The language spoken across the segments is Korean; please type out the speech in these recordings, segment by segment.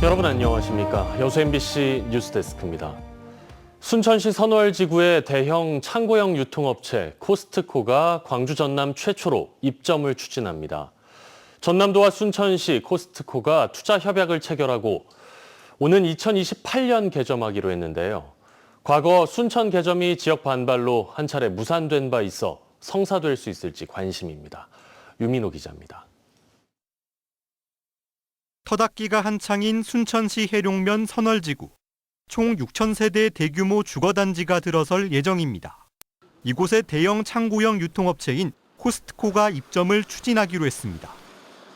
여러분 안녕하십니까. 여수 MBC 뉴스데스크입니다. 순천시 선월지구의 대형 창고형 유통업체 코스트코가 광주 전남 최초로 입점을 추진합니다. 전남도와 순천시 코스트코가 투자 협약을 체결하고 오는 2028년 개점하기로 했는데요. 과거 순천 개점이 지역 반발로 한 차례 무산된 바 있어 성사될 수 있을지 관심입니다. 유민호 기자입니다. 터닫기가 한창인 순천시 해룡면 선월지구. 총 6,000세대 대규모 주거단지가 들어설 예정입니다. 이곳에 대형 창고형 유통업체인 코스트코가 입점을 추진하기로 했습니다.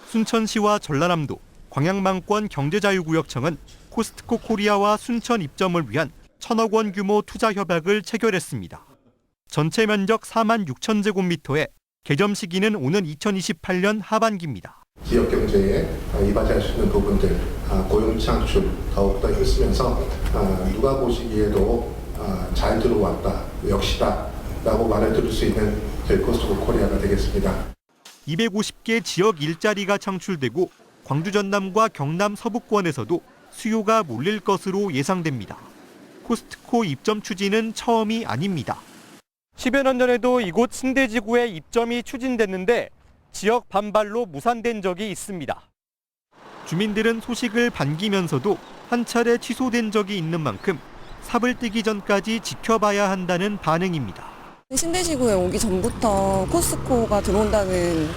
순천시와 전라남도, 광양망권 경제자유구역청은 코스트코 코리아와 순천 입점을 위한 1,000억 원 규모 투자 협약을 체결했습니다. 전체 면적 4만 6천 제곱미터에 개점 시기는 오는 2028년 하반기입니다. 지역 경제에 이바지할 수 있는 부분들, 고용 창출 더욱더 힘쓰면서 누가 보시기에도 잘 들어왔다, 역시다라고 말해 들을 수 있는 코스트코 코리아가 되겠습니다. 250개 지역 일자리가 창출되고 광주 전남과 경남 서부권에서도 수요가 몰릴 것으로 예상됩니다. 코스트코 입점 추진은 처음이 아닙니다. 10여 년 전에도 이곳 신대지구에 입점이 추진됐는데 지역 반발로 무산된 적이 있습니다. 주민들은 소식을 반기면서도 한 차례 취소된 적이 있는 만큼 삽을 뜨기 전까지 지켜봐야 한다는 반응입니다. 신대지구에 오기 전부터 코스트코가 들어온다는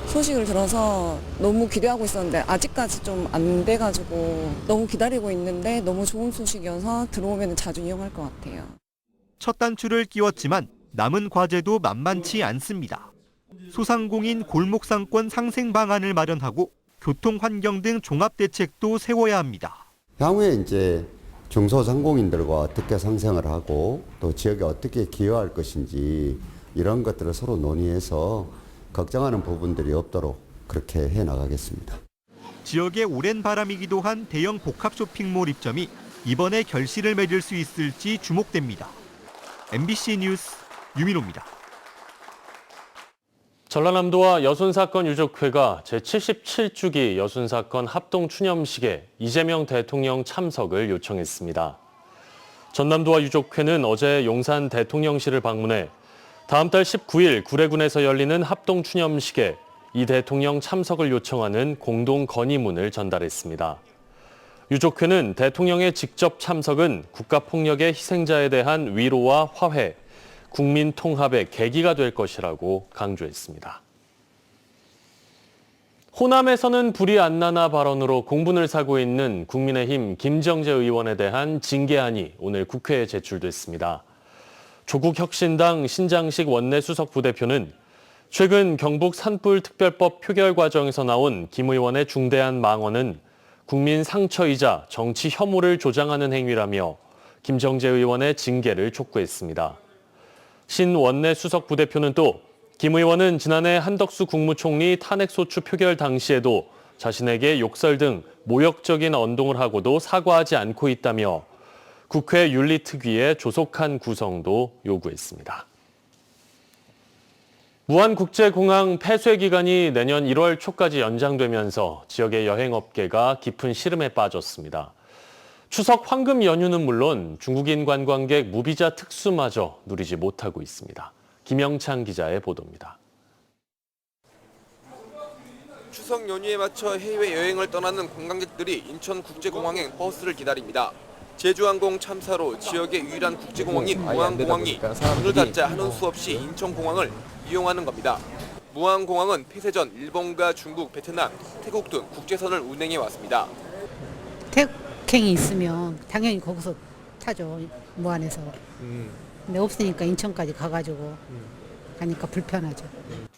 소식을 들어서 너무 기대하고 있었는데 아직까지 좀 안 돼가지고 너무 기다리고 있는데 너무 좋은 소식이어서 들어오면 자주 이용할 것 같아요. 첫 단추를 끼웠지만 남은 과제도 만만치 않습니다. 소상공인 골목상권 상생 방안을 마련하고 교통 환경 등 종합 대책도 세워야 합니다. 향후에 이제 중소상공인들과 어떻게 상생을 하고 또 지역에 어떻게 기여할 것인지 이런 것들을 서로 논의해서 걱정하는 부분들이 없도록 그렇게 해 나가겠습니다. 지역의 오랜 바람이기도 한 대형 복합 쇼핑몰 입점이 이번에 결실을 맺을 수 있을지 주목됩니다. MBC 뉴스 유민호입니다. 전라남도와 여순사건 유족회가 제77주기 여순사건 합동추념식에 이재명 대통령 참석을 요청했습니다. 전남도와 유족회는 어제 용산 대통령실을 방문해 다음 달 19일 구례군에서 열리는 합동추념식에 이 대통령 참석을 요청하는 공동 건의문을 전달했습니다. 유족회는 대통령의 직접 참석은 국가폭력의 희생자에 대한 위로와 화해, 국민 통합의 계기가 될 것이라고 강조했습니다. 호남에서는 불이 안 나나 발언으로 공분을 사고 있는 국민의힘 김정재 의원에 대한 징계안이 오늘 국회에 제출됐습니다. 조국혁신당 신장식 원내수석 부대표는 최근 경북 산불특별법 표결 과정에서 나온 김 의원의 중대한 망언은 국민 상처이자 정치 혐오를 조장하는 행위라며 김정재 의원의 징계를 촉구했습니다. 신 원내수석 부대표는 또 김 의원은 지난해 한덕수 국무총리 탄핵소추 표결 당시에도 자신에게 욕설 등 모욕적인 언동을 하고도 사과하지 않고 있다며 국회 윤리특위에 조속한 구성도 요구했습니다. 무안국제공항 폐쇄 기간이 내년 1월 초까지 연장되면서 지역의 여행업계가 깊은 시름에 빠졌습니다. 추석 황금 연휴는 물론 중국인 관광객 무비자 특수마저 누리지 못하고 있습니다. 김영찬 기자의 보도입니다. 추석 연휴에 맞춰 해외 여행을 떠나는 관광객들이 인천국제공항에 버스를 기다립니다. 제주항공 참사로 지역의 유일한 국제공항인 무안공항이 문을 닫자 하는 수 없이 인천공항을 이용하는 겁니다. 무안공항은 폐쇄 전 일본과 중국, 베트남, 태국 등 국제선을 운행해 왔습니다. 태국행이 있으면 당연히 거기서 타죠, 무안에서. 근데 없으니까 인천까지 가가지고 가니까 불편하죠.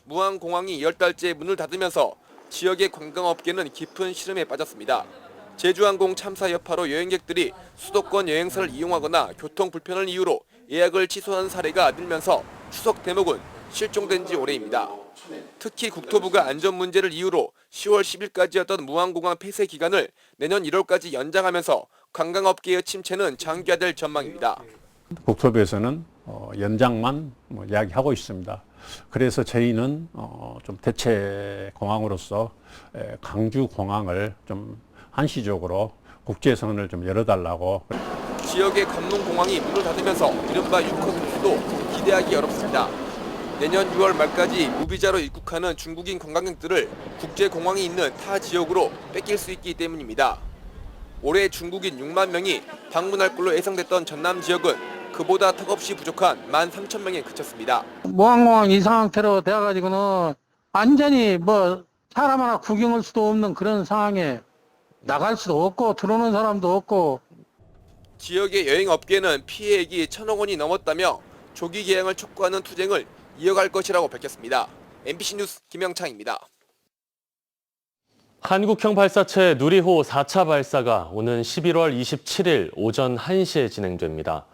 무안공항이 10달째 문을 닫으면서 지역의 관광업계는 깊은 시름에 빠졌습니다. 제주항공 참사 여파로 여행객들이 수도권 여행사를 이용하거나 교통 불편을 이유로 예약을 취소한 사례가 늘면서 추석 대목은 실종된 지 오래입니다. 특히 국토부가 안전 문제를 이유로 10월 10일까지였던 무안공항 폐쇄 기간을 내년 1월까지 연장하면서 관광업계의 침체는 장기화될 전망입니다. 국토부에서는 연장만 이야기하고 있습니다. 그래서 저희는 좀 대체 공항으로서 광주 공항을 좀 한시적으로 국제선을 좀 열어달라고. 지역의 관문공항이 문을 닫으면서 이른바 유커스도 기대하기 어렵습니다. 내년 6월 말까지 무비자로 입국하는 중국인 관광객들을 국제공항이 있는 타 지역으로 뺏길 수 있기 때문입니다. 올해 중국인 6만 명이 방문할 걸로 예상됐던 전남 지역은 그보다 턱없이 부족한 13,000명에 그쳤습니다. 모항공항 이 상태로 되어가지고는 완전히 사람 하나 구경할 수도 없는 그런 상황에 나갈 수도 없고 들어오는 사람도 없고. 지역의 여행업계는 피해액이 1,000억 원이 넘었다며 조기 개항을 촉구하는 투쟁을 이어갈 것이라고 밝혔습니다. MBC 뉴스 김영창입니다. 한국형 발사체 누리호 4차 발사가 오는 11월 27일 오전 1시에 진행됩니다.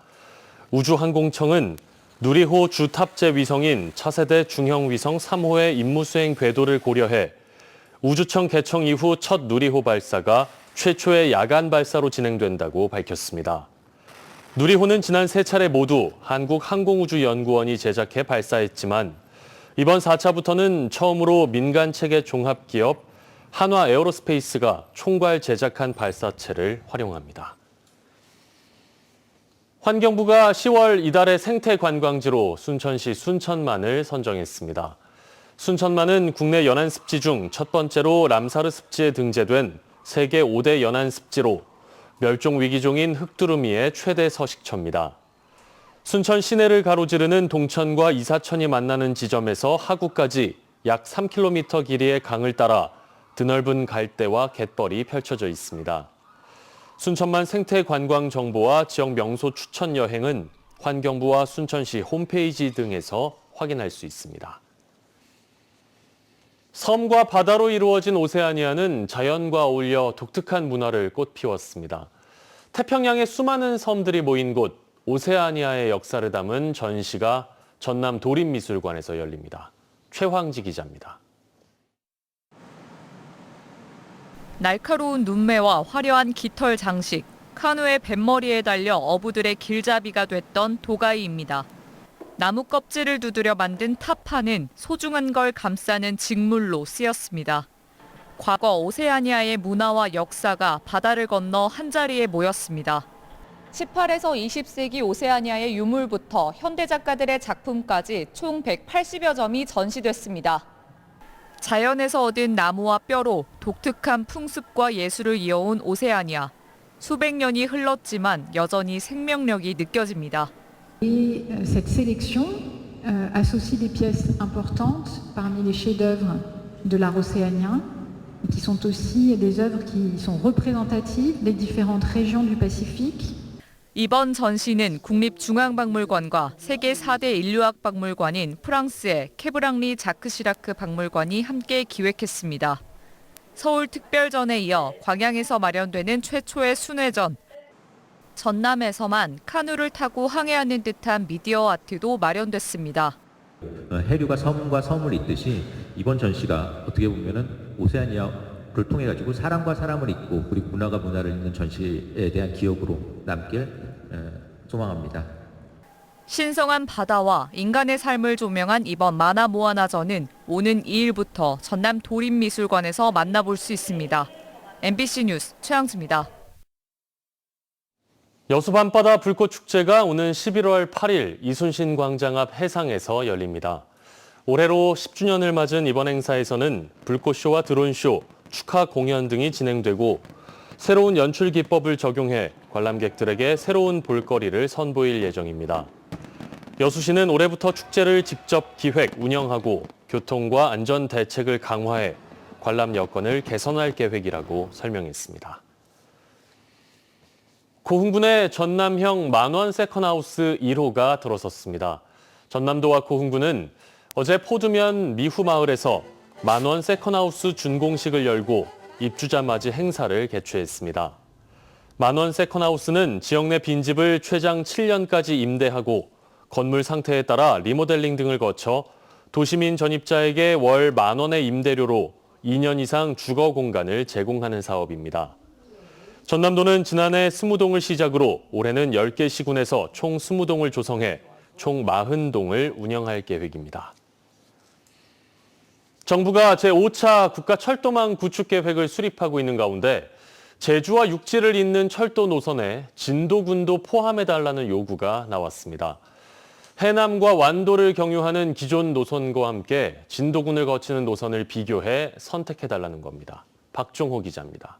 우주항공청은 누리호 주탑재 위성인 차세대 중형위성 3호의 임무수행 궤도를 고려해 우주청 개청 이후 첫 누리호 발사가 최초의 야간 발사로 진행된다고 밝혔습니다. 누리호는 지난 3차례 모두 한국항공우주연구원이 제작해 발사했지만 이번 4차부터는 처음으로 민간체계 종합기업 한화에어로스페이스가 총괄 제작한 발사체를 활용합니다. 환경부가 10월 이달의 생태관광지로 순천시 순천만을 선정했습니다. 순천만은 국내 연안습지 중 첫 번째로 람사르 습지에 등재된 세계 5대 연안습지로 멸종 위기종인 흑두루미의 최대 서식처입니다. 순천 시내를 가로지르는 동천과 이사천이 만나는 지점에서 하구까지 약 3km 길이의 강을 따라 드넓은 갈대와 갯벌이 펼쳐져 있습니다. 순천만 생태 관광 정보와 지역 명소 추천 여행은 환경부와 순천시 홈페이지 등에서 확인할 수 있습니다. 섬과 바다로 이루어진 오세아니아는 자연과 어울려 독특한 문화를 꽃피웠습니다. 태평양의 수많은 섬들이 모인 곳 오세아니아의 역사를 담은 전시가 전남 도림미술관에서 열립니다. 최황지 기자입니다. 날카로운 눈매와 화려한 깃털 장식, 카누의 뱃머리에 달려 어부들의 길잡이가 됐던 도가이입니다. 나무 껍질을 두드려 만든 타파는 소중한 걸 감싸는 직물로 쓰였습니다. 과거 오세아니아의 문화와 역사가 바다를 건너 한자리에 모였습니다. 18에서 20세기 오세아니아의 유물부터 현대 작가들의 작품까지 총 180여 점이 전시됐습니다. 자연에서 얻은 나무와 뼈로 독특한 풍습과 예술을 이어온 오세아니아. 수백 년이 흘렀지만 여전히 생명력이 느껴집니다. Et cette sélection associe des pièces importantes parmi les chefs-d'œuvre de l'art océanien, qui sont aussi des œuvres qui sont représentatives des différentes régions du Pacifique. 이번 전시는 국립중앙박물관과 세계 4대 인류학 박물관인 프랑스의 케브랑리 자크시라크 박물관이 함께 기획했습니다. 서울특별전에 이어 광양에서 마련되는 최초의 순회전, 전남에서만 카누를 타고 항해하는 듯한 미디어 아트도 마련됐습니다. 해류가 섬과 섬을 잇듯이 이번 전시가 어떻게 보면은 오세아니아를 통해 가지고 사람과 사람을 잇고 그리고 문화가 문화를 잇는 전시에 대한 기억으로 남길 소망합니다. 신성한 바다와 인간의 삶을 조명한 이번 만화 모아나전은 오는 2일부터 전남 도림미술관에서 만나볼 수 있습니다. MBC 뉴스 최양수입니다. 여수 밤바다 불꽃축제가 오는 11월 8일 이순신 광장 앞 해상에서 열립니다. 올해로 10주년을 맞은 이번 행사에서는 불꽃쇼와 드론쇼, 축하 공연 등이 진행되고 새로운 연출 기법을 적용해 관람객들에게 새로운 볼거리를 선보일 예정입니다. 여수시는 올해부터 축제를 직접 기획, 운영하고 교통과 안전 대책을 강화해 관람 여건을 개선할 계획이라고 설명했습니다. 고흥군의 전남형 만원 세컨하우스 1호가 들어섰습니다. 전남도와 고흥군은 어제 포두면 미후마을에서 만원 세컨하우스 준공식을 열고 입주자 맞이 행사를 개최했습니다. 만원 세컨하우스는 지역 내 빈집을 최장 7년까지 임대하고 건물 상태에 따라 리모델링 등을 거쳐 도시민 전입자에게 월 10,000원의 임대료로 2년 이상 주거 공간을 제공하는 사업입니다. 전남도는 지난해 20동을 시작으로 올해는 10개 시군에서 총 20동을 조성해 총 40동을 운영할 계획입니다. 정부가 제5차 국가철도망 구축 계획을 수립하고 있는 가운데 제주와 육지를 잇는 철도 노선에 진도군도 포함해달라는 요구가 나왔습니다. 해남과 완도를 경유하는 기존 노선과 함께 진도군을 거치는 노선을 비교해 선택해달라는 겁니다. 박종호 기자입니다.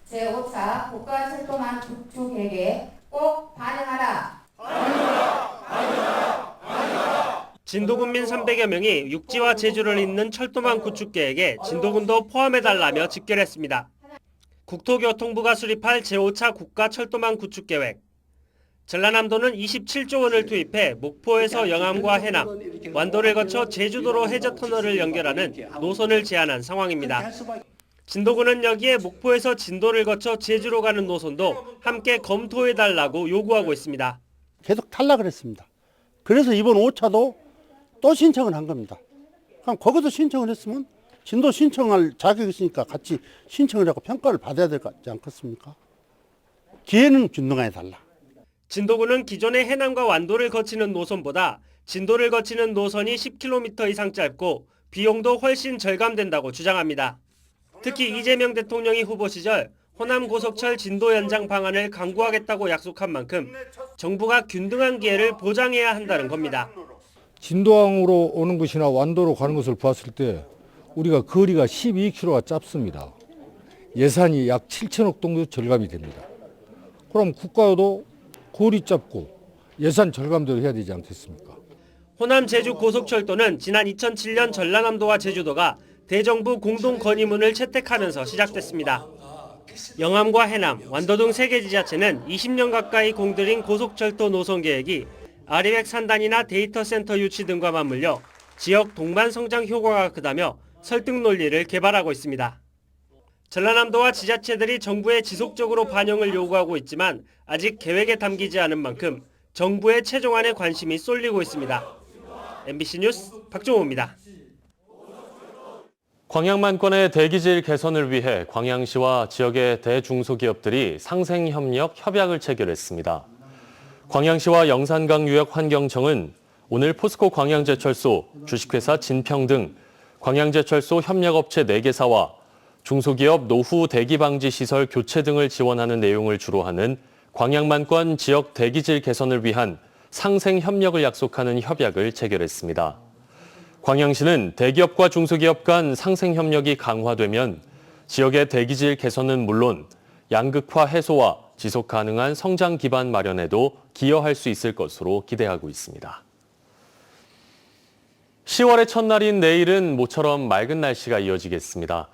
제5차 국가철도망 구축 계획에 꼭 반영하라. 진도군민 300여 명이 육지와 제주를 잇는 철도망 구축 계획에 진도군도 포함해달라며 집결했습니다. 국토교통부가 수립할 제5차 국가철도망 구축 계획. 전라남도는 27조 원을 투입해 목포에서 영암과 해남, 완도를 거쳐 제주도로 해저터널을 연결하는 노선을 제안한 상황입니다. 진도군은 여기에 목포에서 진도를 거쳐 제주로 가는 노선도 함께 검토해달라고 요구하고 있습니다. 계속 탈락을 했습니다. 그래서 이번 5차도 또 신청을 한 겁니다. 그럼 거기도 신청을 했으면 진도 신청할 자격이 있으니까 같이 신청을 하고 평가를 받아야 되지 않겠습니까? 기회는 균등하게 달라. 진도군은 기존의 해남과 완도를 거치는 노선보다 진도를 거치는 노선이 10km 이상 짧고 비용도 훨씬 절감된다고 주장합니다. 특히 이재명 대통령이 후보 시절 호남 고속철 진도 연장 방안을 강구하겠다고 약속한 만큼 정부가 균등한 기회를 보장해야 한다는 겁니다. 진도항으로 오는 것이나 완도로 가는 것을 봤을 때 우리가 거리가 12km가 짧습니다. 예산이 약 7천억 정도 절감이 됩니다. 그럼 국가도 거리 짧고 예산 절감대로 해야 되지 않겠습니까? 호남 제주 고속철도는 지난 2007년 전라남도와 제주도가 대정부 공동 건의문을 채택하면서 시작됐습니다. 영암과 해남, 완도 등 3개 지자체는 20년 가까이 공들인 고속철도 노선 계획이 아리백 산단이나 데이터 센터 유치 등과 맞물려 지역 동반 성장 효과가 크다며 설득 논리를 개발하고 있습니다. 전라남도와 지자체들이 정부에 지속적으로 반영을 요구하고 있지만 아직 계획에 담기지 않은 만큼 정부의 최종안에 관심이 쏠리고 있습니다. MBC 뉴스 박종호입니다. 광양만권의 대기질 개선을 위해 광양시와 지역의 대중소기업들이 상생협력 협약을 체결했습니다. 광양시와 영산강유역환경청은 오늘 포스코 광양제철소, 주식회사 진평 등 광양제철소 협력업체 4개사와 중소기업 노후 대기방지 시설 교체 등을 지원하는 내용을 주로 하는 광양만권 지역 대기질 개선을 위한 상생협력을 약속하는 협약을 체결했습니다. 광양시는 대기업과 중소기업 간 상생협력이 강화되면 지역의 대기질 개선은 물론 양극화 해소와 지속 가능한 성장 기반 마련에도 기여할 수 있을 것으로 기대하고 있습니다. 10월의 첫날인 내일은 모처럼 맑은 날씨가 이어지겠습니다.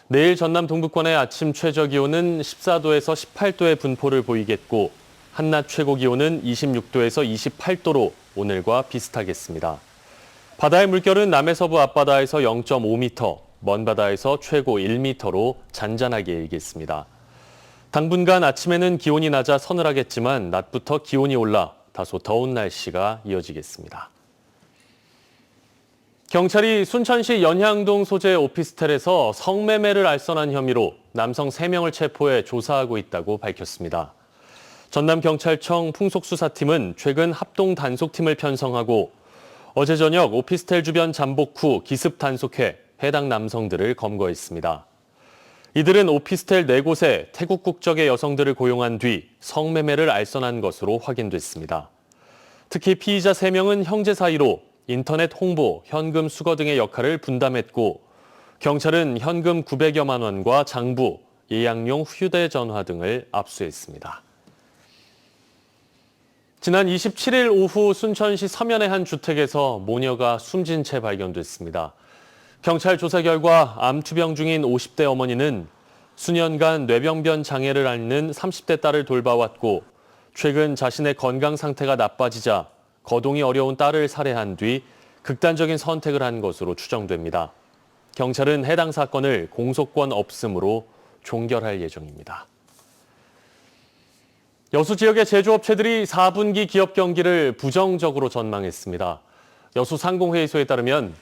내일 전남 동부권의 아침 최저 기온은 14도에서 18도의 분포를 보이겠고 한낮 최고 기온은 26도에서 28도로 오늘과 비슷하겠습니다. 바다의 물결은 남해서부 앞바다에서 0.5m, 먼 바다에서 최고 1m로 잔잔하게 일겠습니다. 당분간 아침에는 기온이 낮아 서늘하겠지만 낮부터 기온이 올라 다소 더운 날씨가 이어지겠습니다. 경찰이 순천시 연향동 소재 오피스텔에서 성매매를 알선한 혐의로 남성 3명을 체포해 조사하고 있다고 밝혔습니다. 전남경찰청 풍속수사팀은 최근 합동 단속팀을 편성하고 어제 저녁 오피스텔 주변 잠복 후 기습 단속해 해당 남성들을 검거했습니다. 이들은 오피스텔 4곳에 태국 국적의 여성들을 고용한 뒤 성매매를 알선한 것으로 확인됐습니다. 특히 피의자 3명은 형제 사이로 인터넷 홍보, 현금 수거 등의 역할을 분담했고 경찰은 현금 900여만 원과 장부, 예약용 휴대전화 등을 압수했습니다. 지난 27일 오후 순천시 서면의 한 주택에서 모녀가 숨진 채 발견됐습니다. 경찰 조사 결과 암투병 중인 50대 어머니는 수년간 뇌병변 장애를 앓는 30대 딸을 돌봐왔고 최근 자신의 건강 상태가 나빠지자 거동이 어려운 딸을 살해한 뒤 극단적인 선택을 한 것으로 추정됩니다. 경찰은 해당 사건을 공소권 없음으로 종결할 예정입니다. 여수 지역의 제조업체들이 4분기 기업 경기를 부정적으로 전망했습니다. 여수 상공회의소에 따르면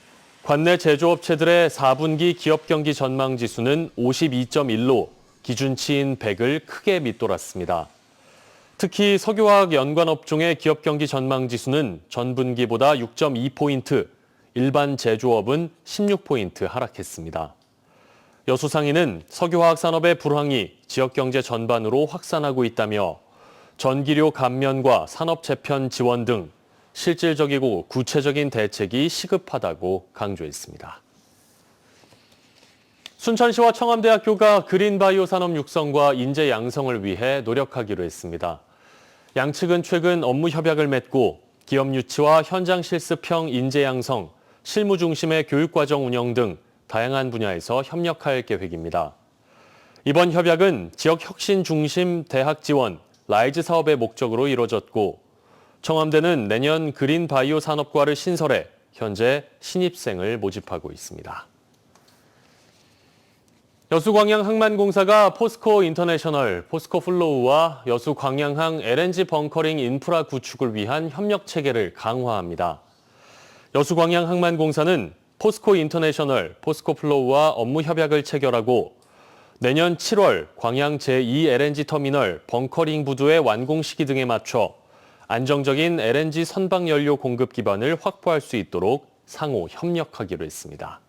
관내 제조업체들의 4분기 기업 경기 전망 지수는 52.1로 기준치인 100을 크게 밑돌았습니다. 특히 석유화학 연관업종의 기업 경기 전망 지수는 전분기보다 6.2포인트, 일반 제조업은 16포인트 하락했습니다. 여수상인은 석유화학 산업의 불황이 지역 경제 전반으로 확산하고 있다며 전기료 감면과 산업 재편 지원 등 실질적이고 구체적인 대책이 시급하다고 강조했습니다. 순천시와 청암대학교가 그린바이오 산업 육성과 인재 양성을 위해 노력하기로 했습니다. 양측은 최근 업무 협약을 맺고 기업 유치와 현장 실습형 인재 양성, 실무 중심의 교육과정 운영 등 다양한 분야에서 협력할 계획입니다. 이번 협약은 지역 혁신 중심 대학 지원, 라이즈 사업의 목적으로 이뤄졌고 청암대는 내년 그린바이오 산업과를 신설해 현재 신입생을 모집하고 있습니다. 여수광양항만공사가 포스코 인터내셔널, 포스코 플로우와 여수광양항 LNG 벙커링 인프라 구축을 위한 협력 체계를 강화합니다. 여수광양항만공사는 포스코 인터내셔널, 포스코 플로우와 업무 협약을 체결하고 내년 7월 광양 제2 LNG 터미널 벙커링 부두의 완공 시기 등에 맞춰 안정적인 LNG 선박 연료 공급 기반을 확보할 수 있도록 상호 협력하기로 했습니다.